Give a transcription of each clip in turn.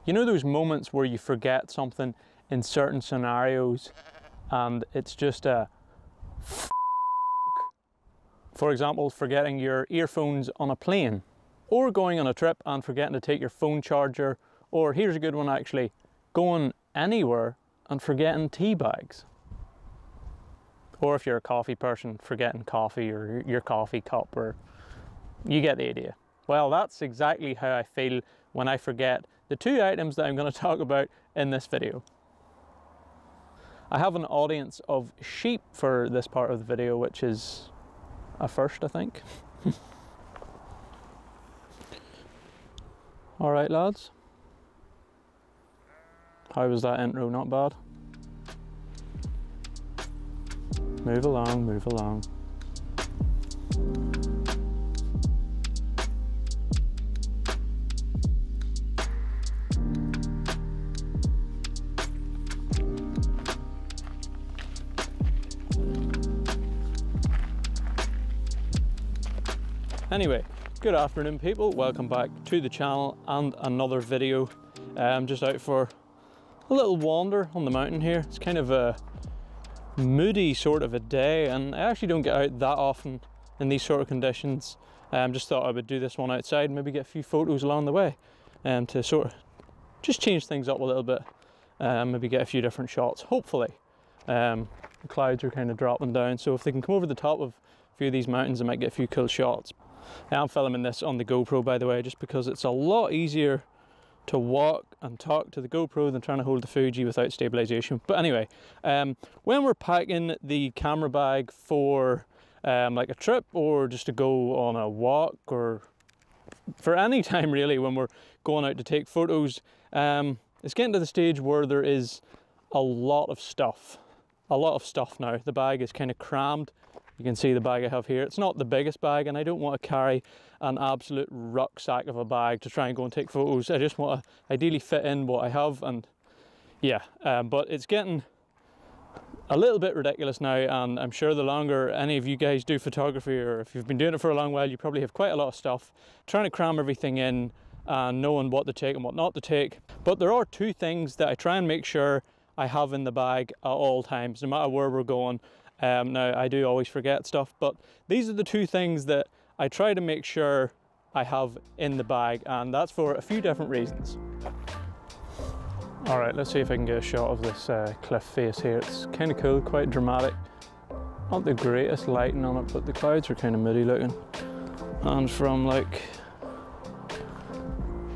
You know those moments where you forget something in certain scenarios and it's just a for example, forgetting your earphones on a plane, or going on a trip and forgetting to take your phone charger, or here's a good one actually, going anywhere and forgetting tea bags. Or if you're a coffee person, forgetting coffee or your coffee cup, or you get the idea. Well, that's exactly how I feel when I forget the two items that I'm going to talk about in this video. I have an audience of sheep for this part of the video, which is a first, I think. All right, lads. How was that intro? Not bad. Move along, move along. Anyway, good afternoon people, welcome back to the channel and another video. I'm just out for a little wander on the mountain here. It's kind of a moody sort of a day and I actually don't get out that often in these sort of conditions. Just thought I would do this one outside, maybe get a few photos along the way to sort of just change things up a little bit. Maybe get a few different shots, hopefully. The clouds are kind of dropping down, so if they can come over the top of a few of these mountains I might get a few cool shots. I'm filming this on the GoPro, by the way, just because it's a lot easier to walk and talk to the GoPro than trying to hold the Fuji without stabilization. But anyway, when we're packing the camera bag for like a trip or just to go on a walk or for any time really when we're going out to take photos, it's getting to the stage where there is a lot of stuff now. The bag is kind of crammed. You can see the bag I have here. It's not the biggest bag and I don't want to carry an absolute rucksack of a bag to try and go and take photos. I just want to ideally fit in what I have, and yeah, but it's getting a little bit ridiculous now, and I'm sure the longer any of you guys do photography, or if you've been doing it for a long while, you probably have quite a lot of stuff. Trying to cram everything in and knowing what to take and what not to take. But there are two things that I try and make sure I have in the bag at all times, no matter where we're going. Now, I do always forget stuff, but these are the two things that I try to make sure I have in the bag, and that's for a few different reasons. All right, let's see if I can get a shot of this cliff face here. It's kind of cool, quite dramatic. Not the greatest lighting on it, but the clouds are kind of moody looking. And from like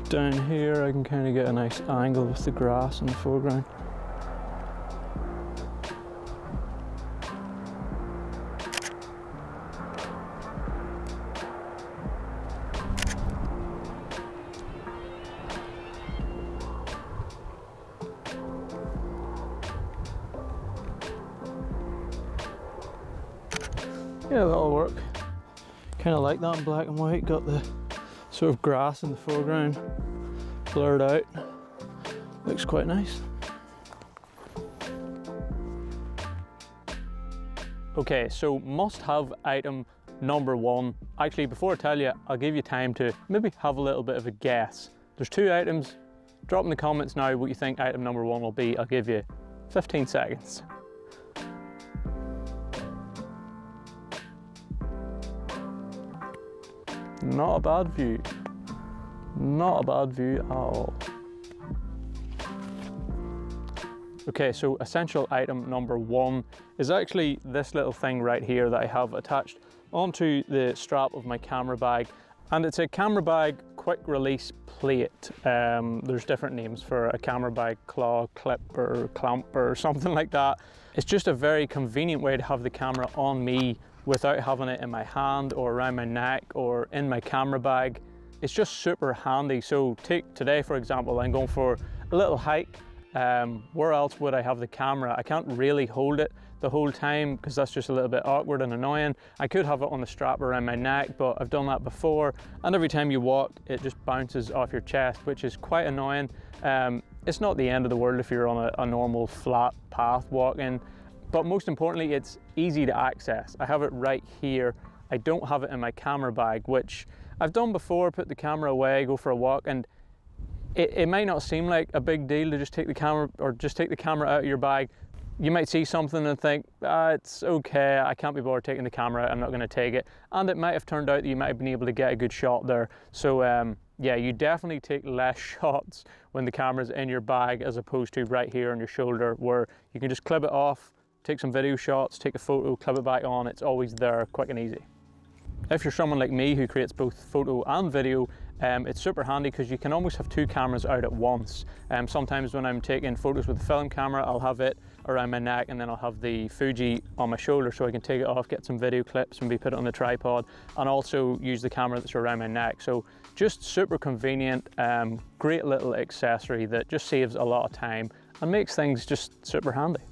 down here, I can kind of get a nice angle with the grass in the foreground. Yeah, that'll work. Kind of like that in black and white. Got the sort of grass in the foreground blurred out. Looks quite nice. Okay, so must-have item number one. Actually, before I tell you, I'll give you time to maybe have a little bit of a guess. There's two items. Drop in the comments now what you think item number one will be. I'll give you 15 seconds. Not a bad view. Not a bad view at all. Okay, so essential item number one is actually this little thing right here that I have attached onto the strap of my camera bag. And it's a camera bag quick release plate. There's different names for a camera bag, claw, clip or clamp or something like that. It's just a very convenient way to have the camera on me without having it in my hand or around my neck or in my camera bag. It's just super handy. So take today, for example, I'm going for a little hike. Where else would I have the camera? I can't really hold it the whole time because that's just a little bit awkward and annoying. I could have it on the strap around my neck, but I've done that before. And every time you walk, it just bounces off your chest, which is quite annoying. It's not the end of the world if you're on a normal flat path walking, but most importantly, it's easy to access. I have it right here. I don't have it in my camera bag, which I've done before, put the camera away, go for a walk, and it might not seem like a big deal to just take the camera, or just take the camera out of your bag. You might see something and think, it's okay, I can't be bothered taking the camera out, I'm not going to take it. And it might have turned out that you might have been able to get a good shot there. So yeah, you definitely take less shots when the camera's in your bag as opposed to right here on your shoulder, where you can just clip it off, take some video shots, take a photo, clip it back on. It's always there, quick and easy. If you're someone like me who creates both photo and video, it's super handy because you can almost have two cameras out at once. Sometimes when I'm taking photos with the film camera, I'll have it around my neck and then I'll have the Fuji on my shoulder so I can take it off, get some video clips and put it on the tripod, and also use the camera that's around my neck. So just super convenient, great little accessory that just saves a lot of time and makes things just super handy.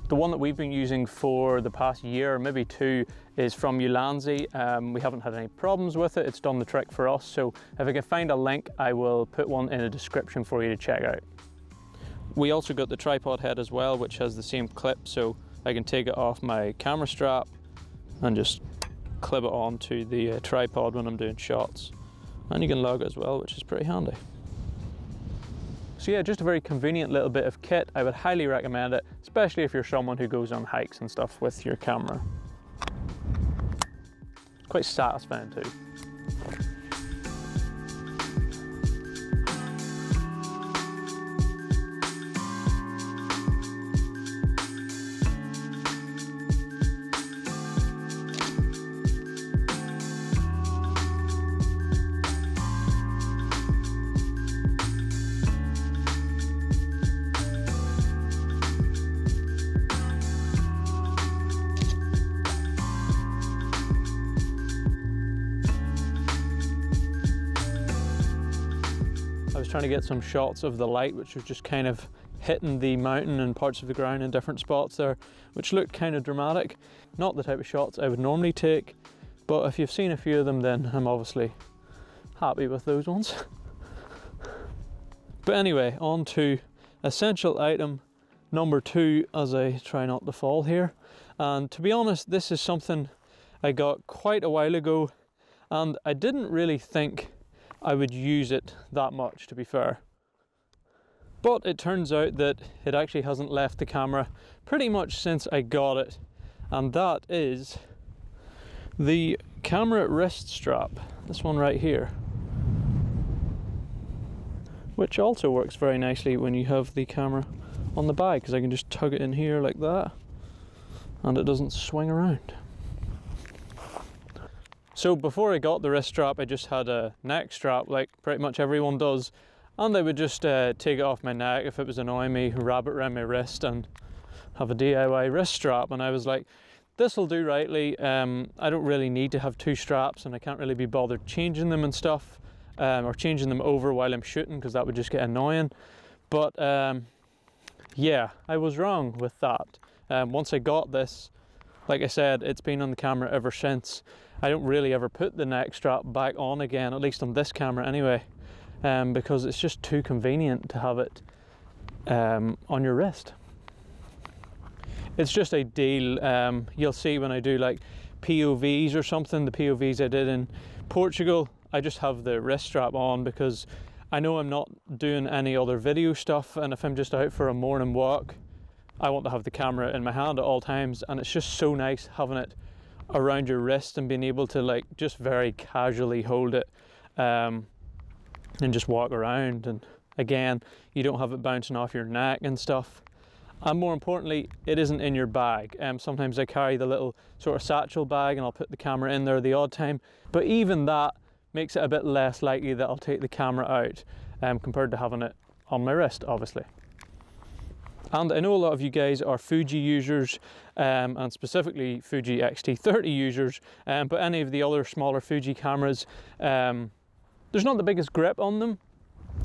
The one that we've been using for the past year, maybe two, is from Ulanzi. We haven't had any problems with it. It's done the trick for us. So if I can find a link, I will put one in the description for you to check out. We also got the tripod head as well, which has the same clip. So I can take it off my camera strap and just clip it onto the tripod when I'm doing shots. And you can log it as well, which is pretty handy. So yeah, just a very convenient little bit of kit. I would highly recommend it, especially if you're someone who goes on hikes and stuff with your camera. It's quite satisfying too. I was trying to get some shots of the light, which was just kind of hitting the mountain and parts of the ground in different spots there, which looked kind of dramatic. Not the type of shots I would normally take, but if you've seen a few of them, then I'm obviously happy with those ones. But anyway, on to essential item number 2 as I try not to fall here. And to be honest, this is something I got quite a while ago, and I didn't really think I would use it that much, to be fair. But it turns out that it actually hasn't left the camera pretty much since I got it, and that is the camera wrist strap, this one right here, which also works very nicely when you have the camera on the bag, because I can just tug it in here like that and it doesn't swing around. So before I got the wrist strap, I just had a neck strap like pretty much everyone does, and I would just take it off my neck if it was annoying me, wrap it around my wrist and have a DIY wrist strap. And I was like, this will do rightly. I don't really need to have 2 straps, and I can't really be bothered changing them and stuff, or changing them over while I'm shooting, because that would just get annoying. But yeah, I was wrong with that. Once I got this, like I said, it's been on the camera ever since. I don't really ever put the neck strap back on again, at least on this camera anyway, because it's just too convenient to have it on your wrist. It's just ideal. You'll see when I do like POVs or something, the POVs I did in Portugal, I just have the wrist strap on because I know I'm not doing any other video stuff, and if I'm just out for a morning walk, I want to have the camera in my hand at all times, and it's just so nice having it around your wrist and being able to like just very casually hold it and just walk around. And again, you don't have it bouncing off your neck and stuff, and more importantly, it isn't in your bag. Sometimes I carry the little sort of satchel bag and I'll put the camera in there the odd time, but even that makes it a bit less likely that I'll take the camera out compared to having it on my wrist, obviously. And I know a lot of you guys are Fuji users, and specifically Fuji X-T30 users, but any of the other smaller Fuji cameras, there's not the biggest grip on them.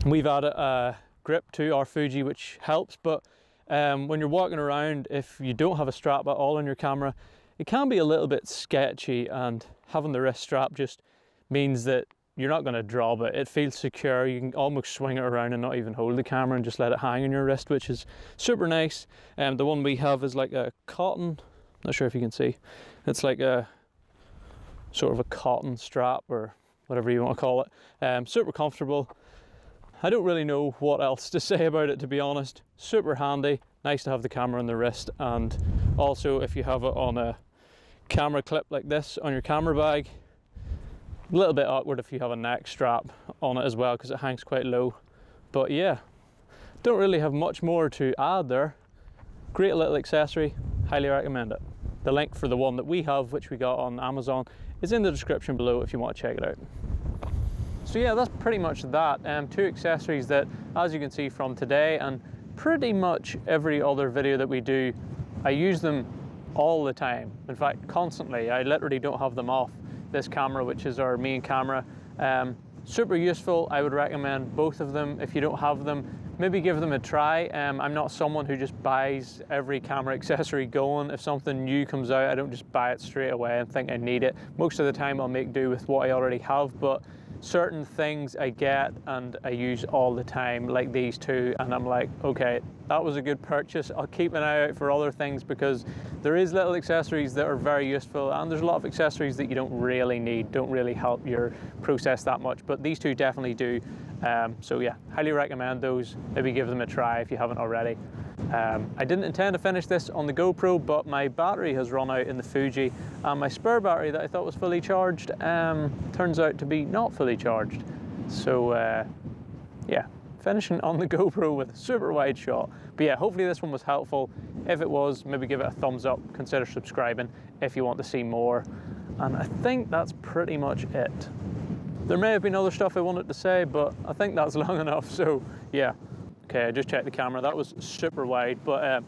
We've added a grip to our Fuji, which helps, but when you're walking around, if you don't have a strap at all on your camera, it can be a little bit sketchy, and having the wrist strap just means that you're not going to drop it. It feels secure. You can almost swing it around and not even hold the camera and just let it hang on your wrist, which is super nice. The one we have is like a cotton, not sure if you can see, it's like a sort of a cotton strap or whatever you want to call it. Super comfortable. I don't really know what else to say about it, to be honest. Super handy, nice to have the camera on the wrist, and also if you have it on a camera clip like this on your camera bag, a little bit awkward if you have a neck strap on it as well because it hangs quite low. But yeah, don't really have much more to add there. Great little accessory, highly recommend it. The link for the one that we have, which we got on Amazon, is in the description below if you want to check it out. So yeah, that's pretty much that. Two accessories that, as you can see from today and pretty much every other video that we do, I use them all the time. In fact, constantly. I literally don't have them off. This camera, which is our main camera, super useful. I would recommend both of them. If you don't have them, maybe give them a try. I'm not someone who just buys every camera accessory going. If something new comes out, I don't just buy it straight away and think I need it. Most of the time I'll make do with what I already have, but certain things I get and I use all the time, like these two, and I'm like, okay, that was a good purchase. I'll keep an eye out for other things because there is little accessories that are very useful, and there's a lot of accessories that you don't really need, don't really help your process that much, but these two definitely do. So yeah, highly recommend those. Maybe give them a try if you haven't already. I didn't intend to finish this on the GoPro, but my battery has run out in the Fuji, and my spare battery that I thought was fully charged turns out to be not fully charged. So yeah, finishing on the GoPro with a super wide shot. But yeah, hopefully this one was helpful. If it was, maybe give it a thumbs up, consider subscribing if you want to see more. And I think that's pretty much it. There may have been other stuff I wanted to say, but I think that's long enough, so yeah. Okay, I just checked the camera, that was super wide, but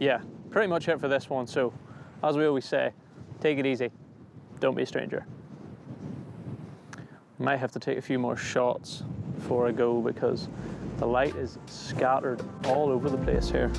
yeah, pretty much it for this one. So, as we always say, take it easy, don't be a stranger. Might have to take a few more shots before I go because the light is scattered all over the place here.